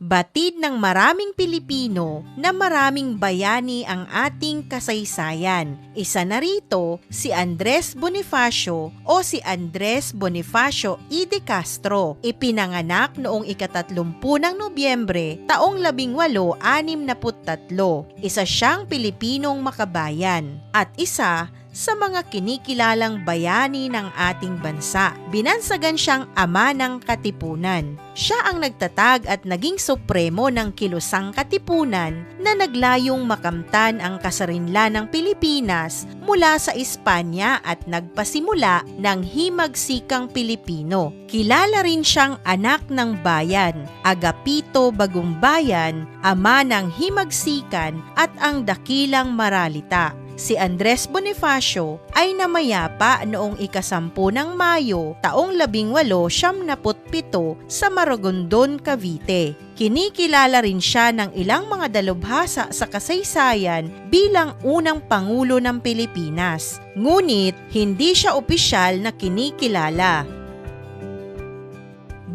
Batid ng maraming Pilipino na maraming bayani ang ating kasaysayan. Isa na rito si Andres Bonifacio o si Andres Bonifacio E. de Castro. Ipinanganak noong ika-30 ng Nobyembre, taong 1863. Isa siyang Pilipinong makabayan at isa sa mga kinikilalang bayani ng ating bansa. Binansagan siyang ama ng katipunan. Siya ang nagtatag at naging supremo ng kilusang katipunan na naglayong makamtan ang kasarinlan ng Pilipinas mula sa Espanya at nagpasimula ng himagsikang Pilipino. Kilala rin siyang anak ng bayan, Agapito Bagumbayan, ama ng himagsikan at ang dakilang maralita. Si Andres Bonifacio ay namayapa noong ika-10 ng Mayo taong 1877 sa Maragondon, Cavite. Kinikilala rin siya ng ilang mga dalubhasa sa kasaysayan bilang unang Pangulo ng Pilipinas. Ngunit hindi siya opisyal na kinikilala.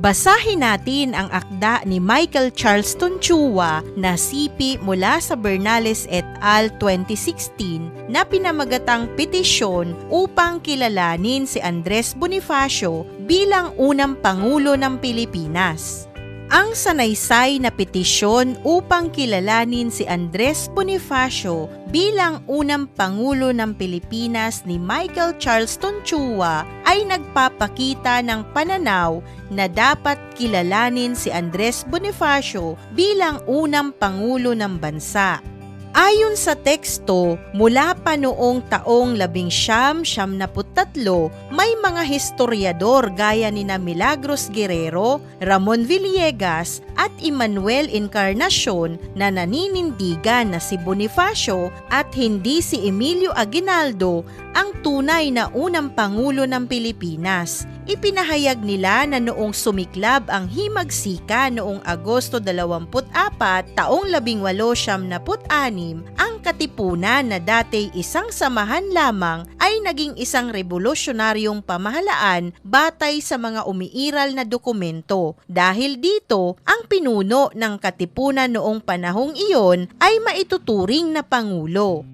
Basahin natin ang akda ni Michael Charleston Chua na sipi mula sa Bernales et al. 2016 na pinamagatang petisyon upang kilalanin si Andres Bonifacio bilang unang Pangulo ng Pilipinas. Ang sanaysay na petisyon upang kilalanin si Andres Bonifacio bilang unang Pangulo ng Pilipinas ni Michael Charleston Chua ay nagpapakita ng pananaw na dapat kilalanin si Andres Bonifacio bilang unang Pangulo ng bansa. Ayon sa teksto, mula pa noong taong 1973, may mga historiador gaya ni Milagros Guerrero, Ramon Villegas at Emmanuel Encarnacion na naninindigan na si Bonifacio at hindi si Emilio Aguinaldo ang tunay na unang Pangulo ng Pilipinas. Ipinahayag nila na noong sumiklab ang himagsika noong Agosto 24, taong 1876, ang katipunan na dati isang samahan lamang ay naging isang revolusyonaryong pamahalaan batay sa mga umiiral na dokumento. Dahil dito, ang pinuno ng katipunan noong panahong iyon ay maituturing na Pangulo.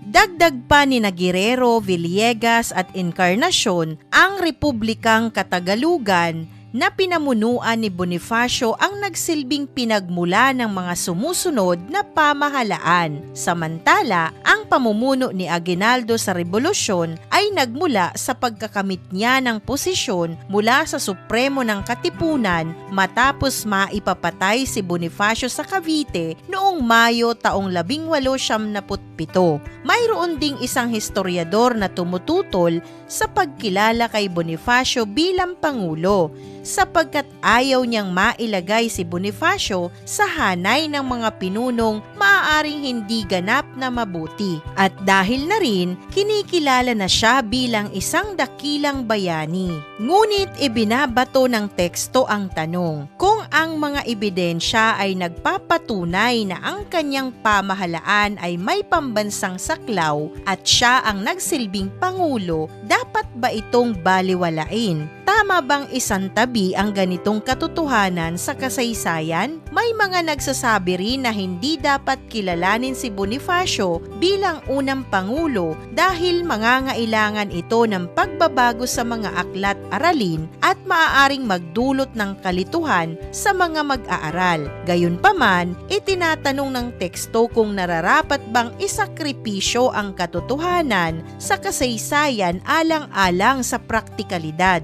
Dagdag pa ni Guerrero, Villegas at Encarnacion ang Republikang Katagalugan na pinamunuan ni Bonifacio ang nagsilbing pinagmula ng mga sumusunod na pamahalaan. Samantala, ang pamumuno ni Aguinaldo sa rebolusyon ay nagmula sa pagkakamit niya ng posisyon mula sa Supremo ng Katipunan matapos maipapatay si Bonifacio sa Cavite noong Mayo taong 1877. Mayroon ding isang historiador na tumututol sa pagkilala kay Bonifacio bilang Pangulo sapagkat ayaw niyang mailagay si Bonifacio sa hanay ng mga pinunong maaaring hindi ganap na mabuti. At dahil na rin, kinikilala na siya bilang isang dakilang bayani. Ngunit ibinabato ng teksto ang tanong, kung ang mga ebidensya ay nagpapatunay na ang kanyang pamahalaan ay may pambansang saklaw at siya ang nagsilbing Pangulo, dapat ba itong baliwalain? Tama bang isantabi ang ganitong katotohanan sa kasaysayan? May mga nagsasabi rin na hindi dapat kilalanin si Bonifacio bilang unang Pangulo dahil mangangailangan ito ng pagbabago sa mga aklat aralin at maaaring magdulot ng kalituhan sa mga mag-aaral. Gayunpaman, itinatanong ng teksto kung nararapat bang isakripisyo ang katotohanan sa kasaysayan alang-alang sa praktikalidad.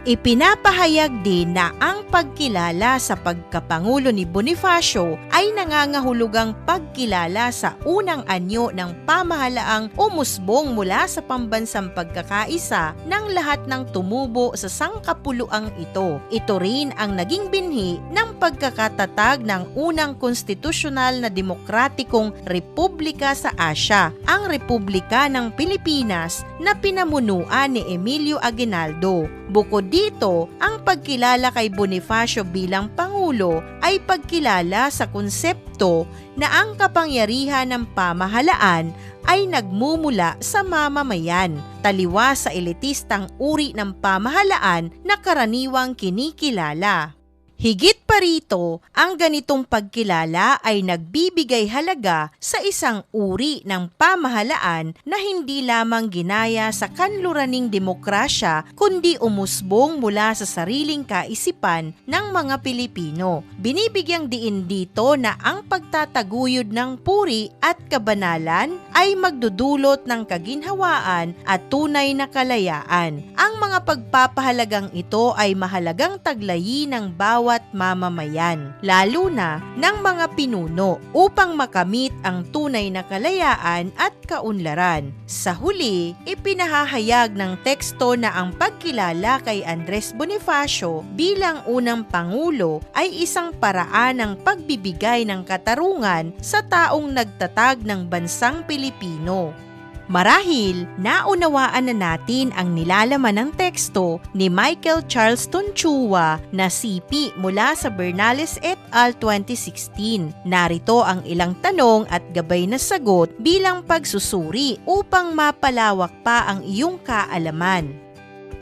Ipinapahayag din na ang pagkilala sa pagkapangulo ni Bonifacio ay nangangahulugang pagkilala sa unang anyo ng pamahalaang umusbong mula sa pambansang pagkakaisa ng lahat ng tumubo sa sangkapuluang ito. Ito rin ang naging binhi ng pagkakatatag ng unang konstitusyonal na demokratikong republika sa Asya, ang Republika ng Pilipinas na pinamunuan ni Emilio Aguinaldo. Bukod dito, ang pagkilala kay Bonifacio bilang Pangulo ay pagkilala sa konsepto na ang kapangyarihan ng pamahalaan ay nagmumula sa mamamayan, taliwas sa elitistang uri ng pamahalaan na karaniwang kinikilala. Higit pa rito, ang ganitong pagkilala ay nagbibigay halaga sa isang uri ng pamahalaan na hindi lamang ginaya sa kanluraning demokrasya kundi umusbong mula sa sariling kaisipan ng mga Pilipino. Binibigyang diin dito na ang pagtataguyod ng puri at kabanalan ay magdudulot ng kaginhawaan at tunay na kalayaan. Ang mga pagpapahalagang ito ay mahalagang taglayin ng bawat mamamayan, lalo na ng mga pinuno upang makamit ang tunay na kalayaan at kaunlaran. Sa huli, ipinahahayag ng teksto na ang pagkilala kay Andres Bonifacio bilang unang pangulo ay isang paraan ng pagbibigay ng katarungan sa taong nagtatag ng bansang Pilipino. Marahil, naunawaan na natin ang nilalaman ng teksto ni Michael Charles Tonchua na CP mula sa Bernales et al. 2016. Narito ang ilang tanong at gabay na sagot bilang pagsusuri upang mapalawak pa ang iyong kaalaman.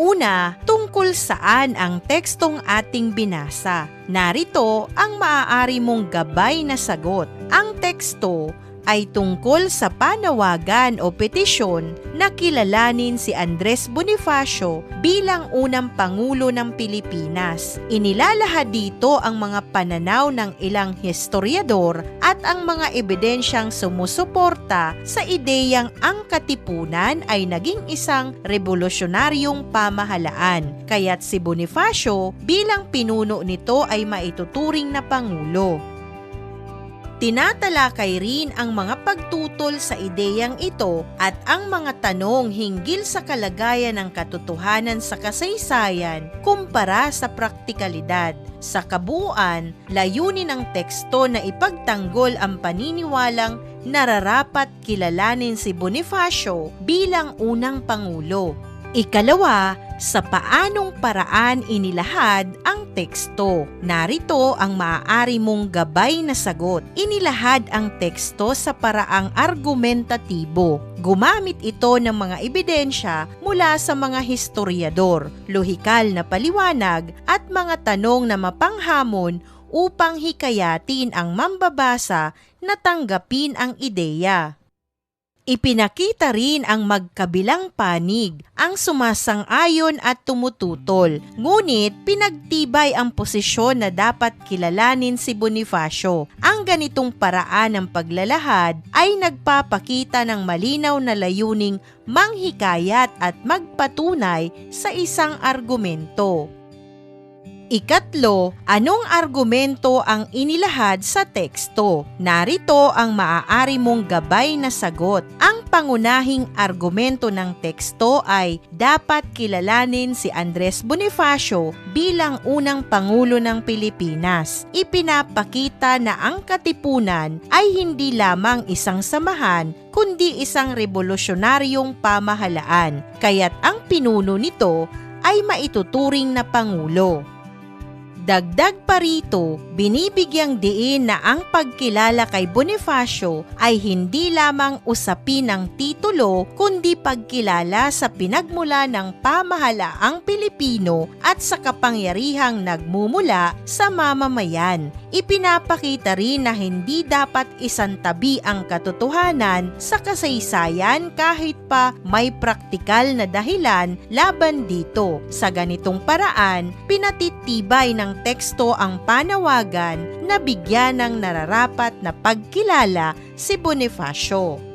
Una, tungkol saan ang tekstong ating binasa? Narito ang maaari mong gabay na sagot. Ang teksto ay tungkol sa panawagan o petisyon na kilalanin si Andres Bonifacio bilang unang Pangulo ng Pilipinas. Inilalahad dito ang mga pananaw ng ilang historiador at ang mga ebidensyang sumusuporta sa ideyang ang katipunan ay naging isang revolusyonaryong pamahalaan, kaya't si Bonifacio bilang pinuno nito ay maituturing na Pangulo. Tinatalakay rin ang mga pagtutol sa ideyang ito at ang mga tanong hinggil sa kalagayan ng katotohanan sa kasaysayan kumpara sa praktikalidad. Sa kabuuan, layunin ng teksto na ipagtanggol ang paniniwalang nararapat kilalanin si Bonifacio bilang unang Pangulo. Ikalawa, sa paanong paraan inilahad ang teksto. Narito ang maaari mong gabay na sagot. Inilahad ang teksto sa paraang argumentatibo. Gumamit ito ng mga ebidensya mula sa mga historiador, lohikal na paliwanag at mga tanong na mapanghamon upang hikayatin ang mambabasa na tanggapin ang ideya. Ipinakita rin ang magkabilang panig, ang sumasang-ayon at tumututol, ngunit pinagtibay ang posisyon na dapat kilalanin si Bonifacio. Ang ganitong paraan ng paglalahad ay nagpapakita ng malinaw na layuning manghikayat at magpatunay sa isang argumento. Ikatlo, anong argumento ang inilahad sa teksto? Narito ang maaari mong gabay na sagot. Ang pangunahing argumento ng teksto ay dapat kilalanin si Andres Bonifacio bilang unang Pangulo ng Pilipinas. Ipinapakita na ang katipunan ay hindi lamang isang samahan kundi isang revolusyonaryong pamahalaan, kaya't ang pinuno nito ay maituturing na Pangulo. Dagdag pa rito, binibigyang diin na ang pagkilala kay Bonifacio ay hindi lamang usapin ng titulo kundi pagkilala sa pinagmula ng pamahalaang Pilipino at sa kapangyarihang nagmumula sa mamamayan. Ipinapakita rin na hindi dapat isantabi ang katotohanan sa kasaysayan kahit pa may praktikal na dahilan laban dito. Sa ganitong paraan, pinatitibay ng teksto ang panawagan na bigyan ng nararapat na pagkilala si Bonifacio.